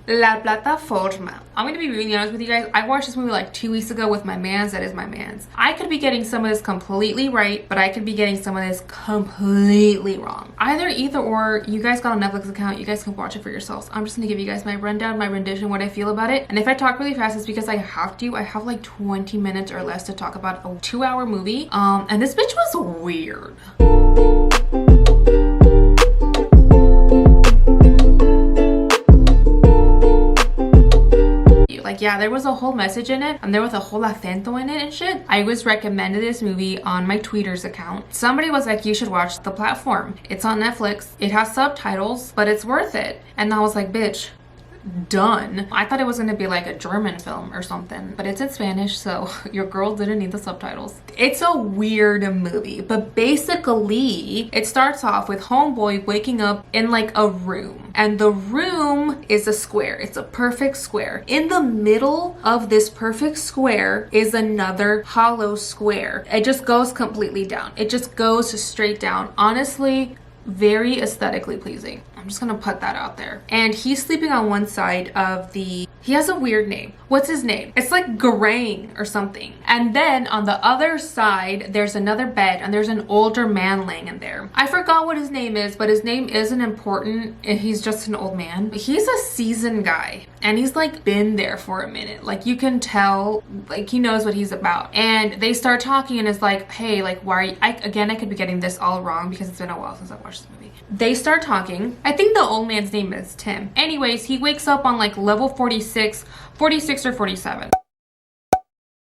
La Plataforma. I'm gonna be really honest with you guys. I watched this movie like 2 weeks ago with my mans. That is my mans. I could be getting some of this completely right, but I could be getting some of this completely wrong. Either or, you guys got a Netflix account, you guys can watch it for yourselves. I'm just gonna give you guys my rundown, my rendition, what I feel about it. And if I talk really fast, it's because I have to. I have like 20 minutes or less to talk about a 2-hour movie. And this bitch was weird. Like, yeah, there was a whole message in it and there was a whole acento in it and shit. I was recommended this movie on my tweeters account. Somebody was like, you should watch The Platform. It's on Netflix. It has subtitles, but it's worth it. And I was like, bitch, done. I thought it was going to be like a German film or something, but it's in Spanish, so your girl didn't need the subtitles. It's a weird movie, but basically it starts off with homeboy waking up in like a room, and the room is a square. It's a perfect square. In the middle of this perfect square is another hollow square. It just goes completely down. It just goes straight down. Honestly, very aesthetically pleasing. I'm just gonna put that out there. And he's sleeping on one side of the, he has a weird name. What's his name? It's like Garang or something. And then on the other side, there's another bed and there's an older man laying in there. I forgot what his name is, but his name isn't important. He's just an old man. He's a seasoned guy and he's like been there for a minute. Like you can tell, like he knows what he's about. And they start talking and it's like, hey, like why are you, again, I could be getting this all wrong because it's been a while since I watched this movie. They start talking. I think the old man's name is Tim. Anyways, he wakes up on like level 46 or 47.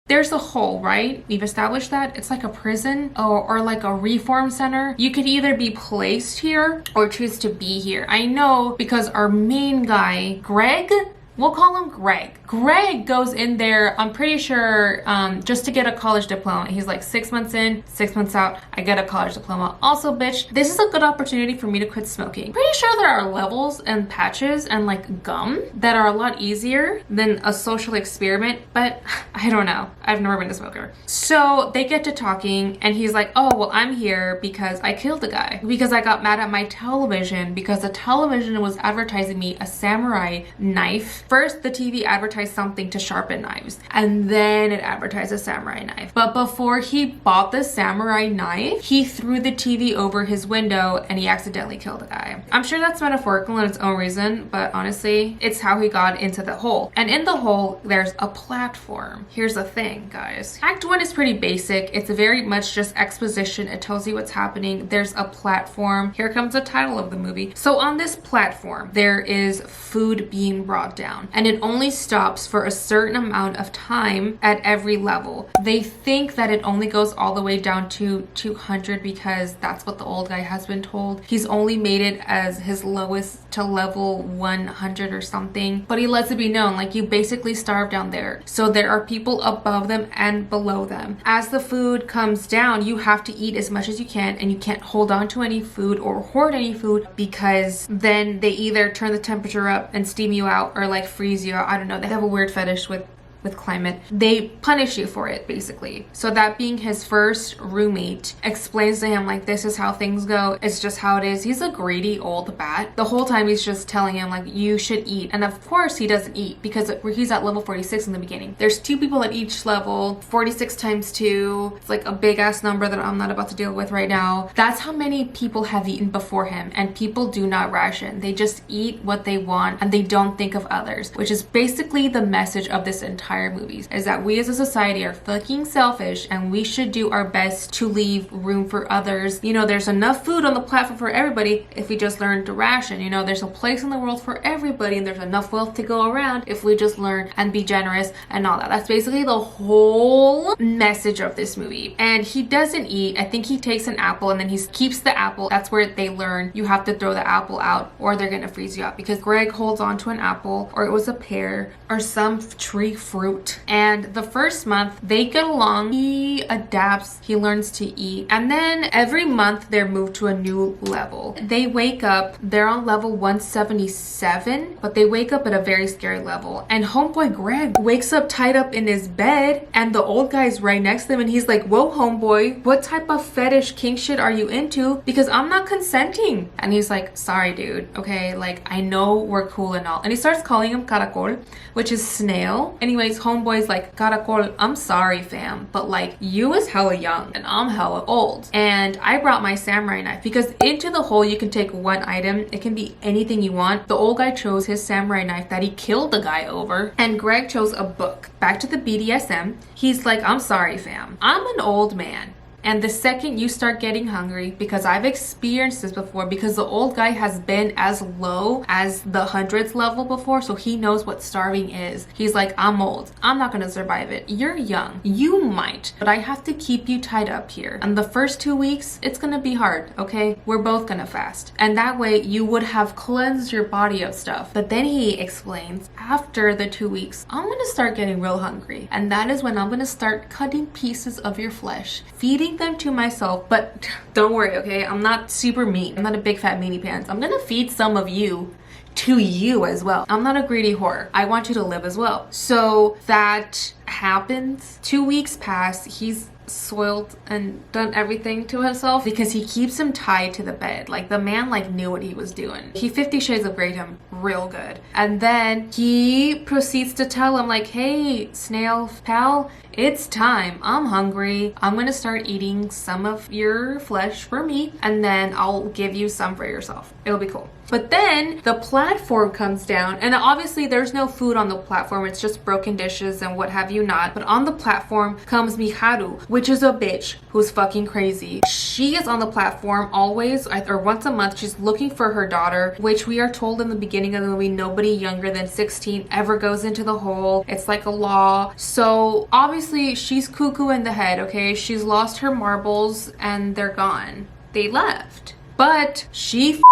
There's a hole, right? We've established that. It's like a prison or like a reform center. You could either be placed here or choose to be here. I know because our main guy, Greg, we'll call him Greg. Greg goes in there, I'm pretty sure, just to get a college diploma. He's like 6 months in, 6 months out, I get a college diploma. Also, bitch, this is a good opportunity for me to quit smoking. Pretty sure there are levels and patches and like gum that are a lot easier than a social experiment, but I don't know. I've never been a smoker. So they get to talking and he's like, oh, well, I'm here because I killed a guy. Because I got mad at my television because the television was advertising me a samurai knife. First, the TV advertised something to sharpen knives, and then it advertised a samurai knife. But before he bought the samurai knife, he threw the TV over his window and he accidentally killed a guy. I'm sure that's metaphorical in its own reason, but honestly, it's how he got into the hole. And in the hole, there's a platform. Here's the thing, guys. Act 1 is pretty basic. It's very much just exposition. It tells you what's happening. There's a platform. Here comes the title of the movie. So on this platform, there is food being brought down, and it only stops for a certain amount of time at every level. They think that it only goes all the way down to 200 because that's what the old guy has been told. He's only made it as his lowest to level 100 or something, but he lets it be known, like, you basically starve down there. So there are people above them and below them. As the food comes down, you have to eat as much as you can, and you can't hold on to any food or hoard any food because then they either turn the temperature up and steam you out or like freeze you out. I don't know. They have a weird fetish with climate. They punish you for it, basically. So that being his first roommate explains to him, like, this is how things go. It's just how it is. He's a greedy old bat. The whole time he's just telling him, like, you should eat. And of course he doesn't eat because he's at level 46 in the beginning. There's 2 people at each level. 46 times 2. It's like a big ass number that I'm not about to deal with right now. That's how many people have eaten before him. And people do not ration. They just eat what they want and they don't think of others, which is basically the message of this entire movies, is that we as a society are fucking selfish and we should do our best to leave room for others. You know, there's enough food on the platform for everybody if we just learn to ration. You know, there's a place in the world for everybody and there's enough wealth to go around if we just learn and be generous and all that. That's basically the whole message of this movie. And he doesn't eat. I think he takes an apple and then he keeps the apple. That's where they learn you have to throw the apple out or they're gonna freeze you out, because Greg holds on to an apple, or it was a pear or some tree fruit fruit. And the first month they get along, he adapts, he learns to eat, and then every month they're moved to a new level. They wake up, they're on level 177, but they wake up at a very scary level, and homeboy Greg wakes up tied up in his bed, and the old guy's right next to him, and he's like, whoa homeboy, what type of fetish king shit are you into? Because I'm not consenting. And he's like, sorry dude, okay, like I know we're cool and all. And he starts calling him caracol, which is snail. Anyways, homeboy's like, caracol, I'm sorry fam, but like you is hella young and I'm hella old, and I brought my samurai knife, because into the hole you can take one item, it can be anything you want. The old guy chose his samurai knife that he killed the guy over, and Greg chose a book. Back to the BDSM, he's like, I'm sorry fam, I'm an old man. And the second you start getting hungry, because I've experienced this before, because the old guy has been as low as the hundreds level before, so he knows what starving is. He's like, I'm old, I'm not gonna survive it. You're young, you might, but I have to keep you tied up here. And the first 2 weeks, it's gonna be hard, okay? We're both gonna fast. And that way you would have cleansed your body of stuff. But then he explains, after the 2 weeks, I'm gonna start getting real hungry. And that is when I'm gonna start cutting pieces of your flesh, feeding them to myself. But don't worry, okay, I'm not super mean, I'm not a big fat meanie pants. I'm gonna feed some of you to you as well. I'm not a greedy whore, I want you to live as well. So that happens. 2 weeks pass, he's soiled and done everything to himself, because he keeps him tied to the bed. Like the man like knew what he was doing. He 50 Shades of Grey'd him real good. And then he proceeds to tell him like, hey snail pal, it's time, I'm hungry, I'm gonna start eating some of your flesh for me, and then I'll give you some for yourself. It'll be cool. But then the platform comes down, and obviously there's no food on the platform, it's just broken dishes and what have you not. But on the platform comes Miharu, which is a bitch who's fucking crazy. She is on the platform always, or once a month, she's looking for her daughter, which we are told in the beginning of the movie, nobody younger than 16 ever goes into the hole. It's like a law. So obviously she's cuckoo in the head, okay? She's lost her marbles and they're gone. They left. But she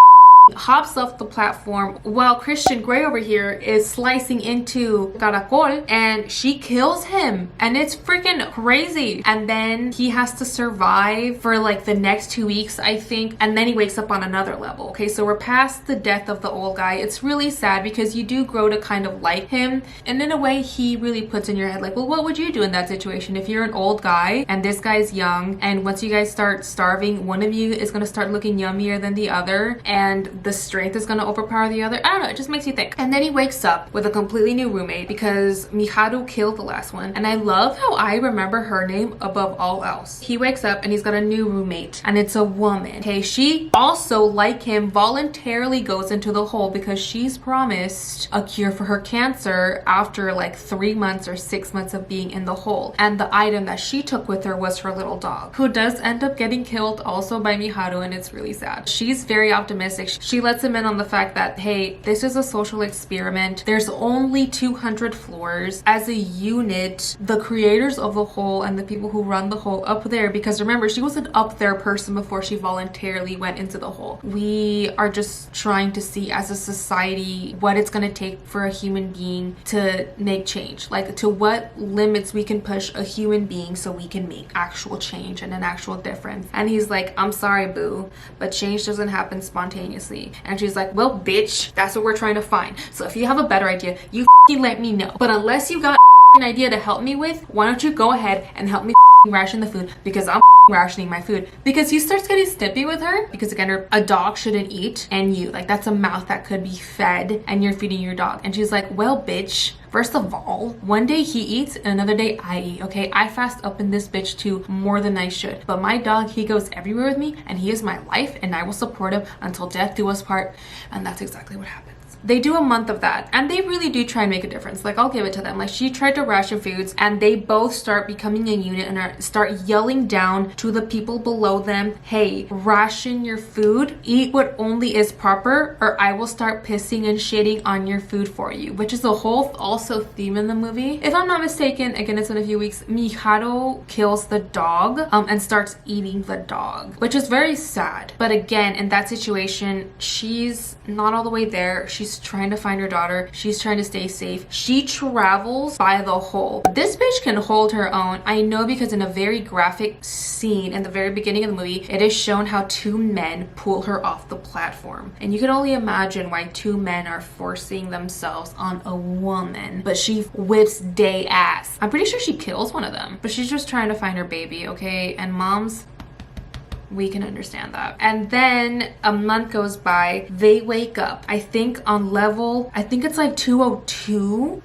hops off the platform while Christian Grey over here is slicing into Caracol, and she kills him, and it's freaking crazy. And then he has to survive for like the next 2 weeks, I think, and then he wakes up on another level. Okay, so we're past the death of the old guy. It's really sad because you do grow to kind of like him, and in a way he really puts in your head like, well, what would you do in that situation if you're an old guy and this guy's young, and once you guys start starving, one of you is going to start looking yummier than the other, and the strength is going to overpower the other. I don't know, it just makes you think. And then he wakes up with a completely new roommate because Miharu killed the last one, and I love how I remember her name above all else. He wakes up and he's got a new roommate, and it's a woman. Okay, she also, like him, voluntarily goes into the hole because she's promised a cure for her cancer after like 3 months or 6 months of being in the hole. And the item that she took with her was her little dog, who does end up getting killed also by Miharu, and it's really sad. She's very optimistic. She lets him in on the fact that, hey, this is a social experiment. There's only 200 floors. As a unit, the creators of the hole and the people who run the hole up there, because remember, she was an up there person before she voluntarily went into the hole. We are just trying to see as a society what it's going to take for a human being to make change. Like, to what limits we can push a human being so we can make actual change and an actual difference. And he's like, I'm sorry, boo, but change doesn't happen spontaneously. And she's like, well, bitch, that's what we're trying to find. So if you have a better idea, you let me know. But unless you got an idea to help me with, why don't you go ahead and help me ration the food, because I'm rationing my food. Because he starts getting snippy with her, because again, a dog shouldn't eat, and you, like, that's a mouth that could be fed, and you're feeding your dog. And she's like, well, bitch, first of all, one day he eats and another day I eat, okay? I fast up in this bitch too, more than I should. But my dog, he goes everywhere with me, and he is my life, and I will support him until death do us part. And that's exactly what happened. They do a month of that, and they really do try and make a difference. Like, I'll give it to them. Like, she tried to ration foods, and they both start becoming a unit and start yelling down to the people below them, hey, ration your food, eat what only is proper, or I will start pissing and shitting on your food for you, which is a whole also theme in the movie. If I'm not mistaken, again, it's in a few weeks, Miharu kills the dog and starts eating the dog, which is very sad. But again, in that situation, she's not all the way there. She's She's trying to find her daughter. She's trying to stay safe. She travels by the hole. This bitch can hold her own. I know because in a very graphic scene in the very beginning of the movie, it is shown how two men pull her off the platform. And you can only imagine why two men are forcing themselves on a woman. But she whips day ass. I'm pretty sure she kills one of them. But she's just trying to find her baby, okay? And moms, we can understand that. And then a month goes by. They wake up, I think on level, I think it's like 202.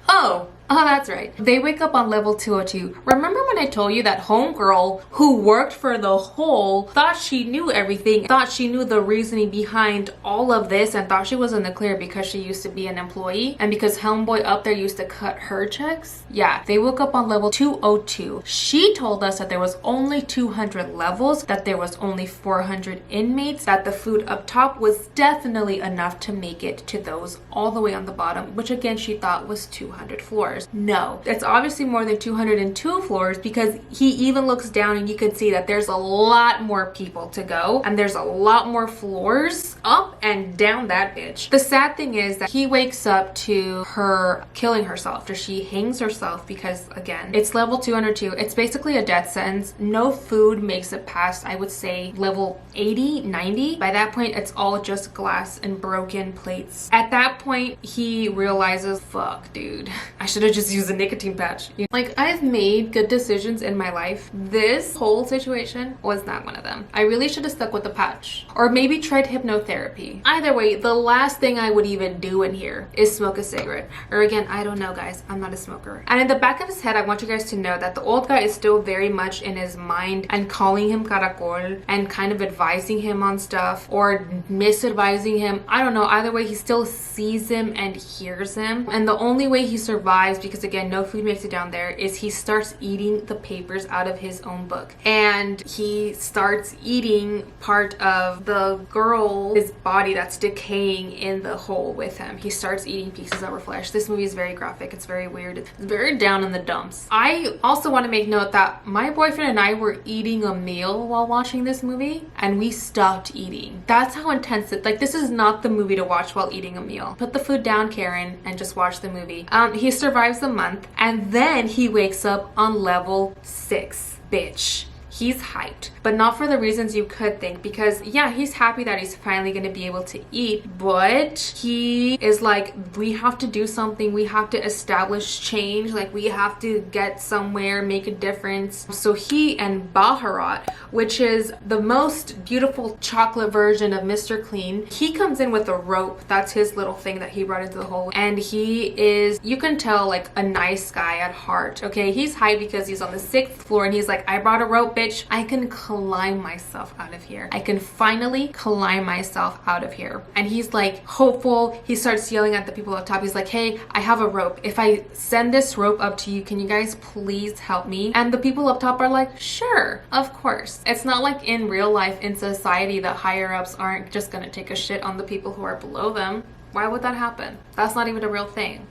Oh, that's right. They wake up on level 202. Remember when I told you that homegirl who worked for the hole thought she knew everything, thought she knew the reasoning behind all of this, and thought she was in the clear because she used to be an employee and because homeboy up there used to cut her checks? Yeah, they woke up on level 202. She told us that there was only 200 levels, that there was only 400 inmates, that the food up top was definitely enough to make it to those all the way on the bottom, which again she thought was 200 floors. No, it's obviously more than 202 floors because he even looks down and you can see that there's a lot more people to go and there's a lot more floors up and down that bitch. The sad thing is that he wakes up to her killing herself after she hangs herself because again, it's level 202. It's basically a death sentence. No food makes it past, I would say, level 80, 90. By that point, it's all just glass and broken plates. At that point, he realizes, fuck, dude, I should have just use a nicotine patch. Like, I've made good decisions in my life. This whole situation was not one of them. I really should have stuck with the patch or maybe tried hypnotherapy. Either way, the last thing I would even do in here is smoke a cigarette. Or again, I don't know, guys. I'm not a smoker. And in the back of his head, I want you guys to know that the old guy is still very much in his mind and calling him caracol and kind of advising him on stuff or misadvising him. I don't know. Either way, he still sees him and hears him. And the only way he survives, because again, no food makes it down there, is he starts eating the papers out of his own book. And he starts eating part of the girl's body that's decaying in the hole with him. He starts eating pieces of her flesh. This movie is very graphic. It's very weird. It's very down in the dumps. I also want to make note that my boyfriend and I were eating a meal while watching this movie and we stopped eating. That's how intense it, like, this is not the movie to watch while eating a meal. Put the food down, Karen, and just watch the movie. He survives the month and then he wakes up on level 6. Bitch. He's hyped, but not for the reasons you could think, because yeah, he's happy that he's finally going to be able to eat, but he is like, we have to do something, we have to establish change, like we have to get somewhere, make a difference. So he and Bharat, which is the most beautiful chocolate version of Mr. Clean, he comes in with a rope. That's his little thing that he brought into the hole, and he is, you can tell, like a nice guy at heart. Okay, he's hyped because he's on the 6th floor and he's like, I brought a rope, bitch. I can climb myself out of here. I can finally climb myself out of here. And he's like hopeful. He starts yelling at the people up top. He's like, hey, I have a rope. If I send this rope up to you, can you guys please help me? And the people up top are like, sure, of course. It's not like in real life, in society, the higher ups aren't just gonna take a shit on the people who are below them. Why would that happen? That's not even a real thing.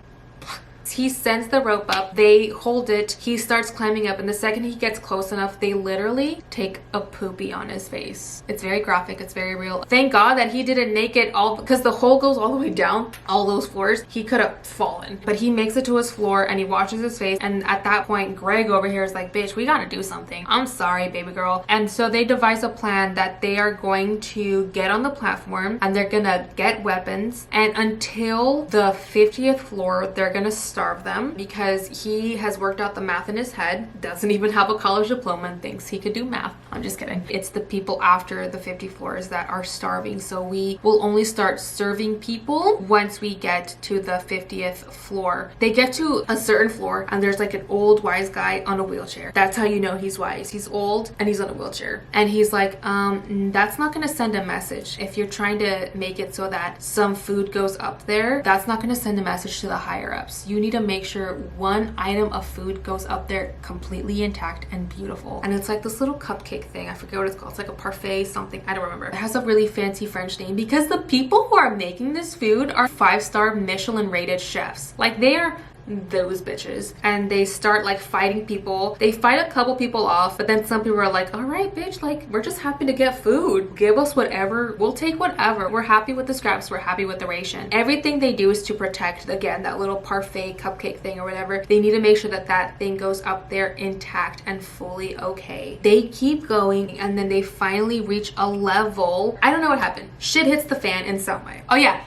He sends the rope up, they hold it, he starts climbing up, and the second he gets close enough, they literally take a poopy on his face. It's very graphic, it's very real. Thank God that he didn't make it all, because the hole goes all the way down, all those floors. He could have fallen, but he makes it to his floor and he washes his face, and at that point, Greg over here is like, bitch, we gotta do something. I'm sorry, baby girl. And so they devise a plan that they are going to get on the platform and they're gonna get weapons, and until the 50th floor, they're gonna starve them, because he has worked out the math in his head, doesn't even have a college diploma and thinks he could do math. I'm just kidding. It's the people after the 50 floors that are starving, so we will only start serving people once we get to the 50th floor. They get to a certain floor and there's like an old wise guy on a wheelchair. That's how you know he's wise. He's old and he's on a wheelchair, and he's like, that's not gonna send a message. If you're trying to make it so that some food goes up there, that's not gonna send a message to the higher ups. You need to make sure one item of food goes up there completely intact and beautiful. And it's like this little cupcake thing. I forget what it's called. It's like a parfait something. I don't remember. It has a really fancy French name because the people who are making this food are 5-star Michelin rated chefs. Like, they are those bitches. And they start like fighting people. They fight a couple people off, but then some people are like, all right, bitch, like we're just happy to get food. Give us whatever. We'll take whatever. We're happy with the scraps. We're happy with the ration. Everything they do is to protect, again, that little parfait cupcake thing or whatever. They need to make sure that that thing goes up there intact and fully okay. They keep going, and then they finally reach a level. I don't know what happened. Shit hits the fan in some way. Oh yeah.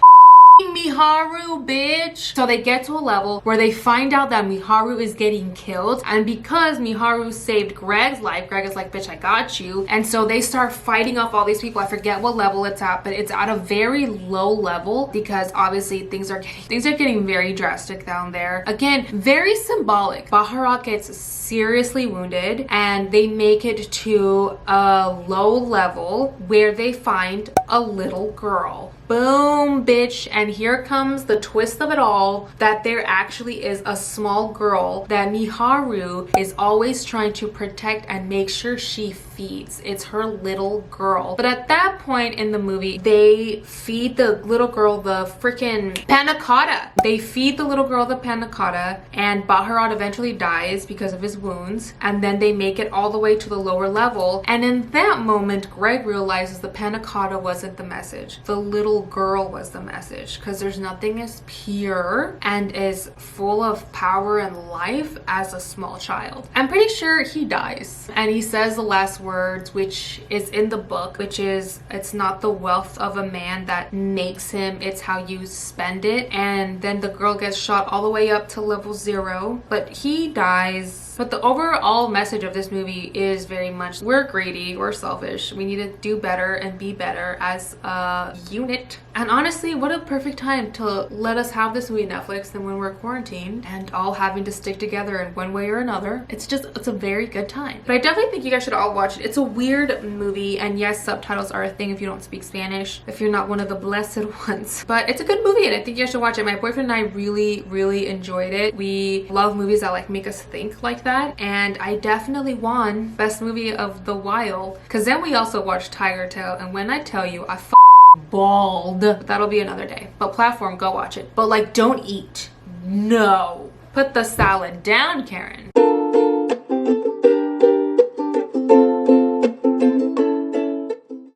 Miharu, bitch. So they get to a level where they find out that Miharu is getting killed, and because Miharu saved Greg's life, Greg is like, bitch, I got you. And so they start fighting off all these people. I forget what level it's at, but it's at a very low level because obviously things are getting very drastic down there. Again, very symbolic. Baharat gets seriously wounded, and they make it to a low level where they find a little girl. Boom, bitch. And here comes the twist of it all, that there actually is a small girl that Miharu is always trying to protect and make sure she feeds. It's her little girl. But at that point in the movie, they feed the little girl the freaking panna cotta. They feed the little girl the panna cotta, and Baharat eventually dies because of his wounds. And then they make it all the way to the lower level. And in that moment, Greg realizes the panna cotta wasn't the message. The little girl was the message, because there's nothing as pure and as full of power and life as a small child. I'm pretty sure he dies, and he says the last words, which is in the book, which is, it's not the wealth of a man that makes him, it's how you spend it. And then the girl gets shot all the way up to level 0, but he dies. But the overall message of this movie is very much, we're greedy, we're selfish, we need to do better and be better as a unit. And honestly, what a perfect time to let us have this movie Netflix than when we're quarantined and all having to stick together in one way or another. It's a very good time. But I definitely think you guys should all watch it. It's a weird movie, and yes, subtitles are a thing if you don't speak Spanish, if you're not one of the blessed ones. But it's a good movie, and I think you guys should watch it. My boyfriend and I really enjoyed it. We love movies that like make us think like that, and I definitely won best movie of the while, because then we also watched Tiger Tail, and when I tell you, I bawled. That'll be another day. But Platform, go watch it. But like, don't eat. No. Put the salad down, Karen.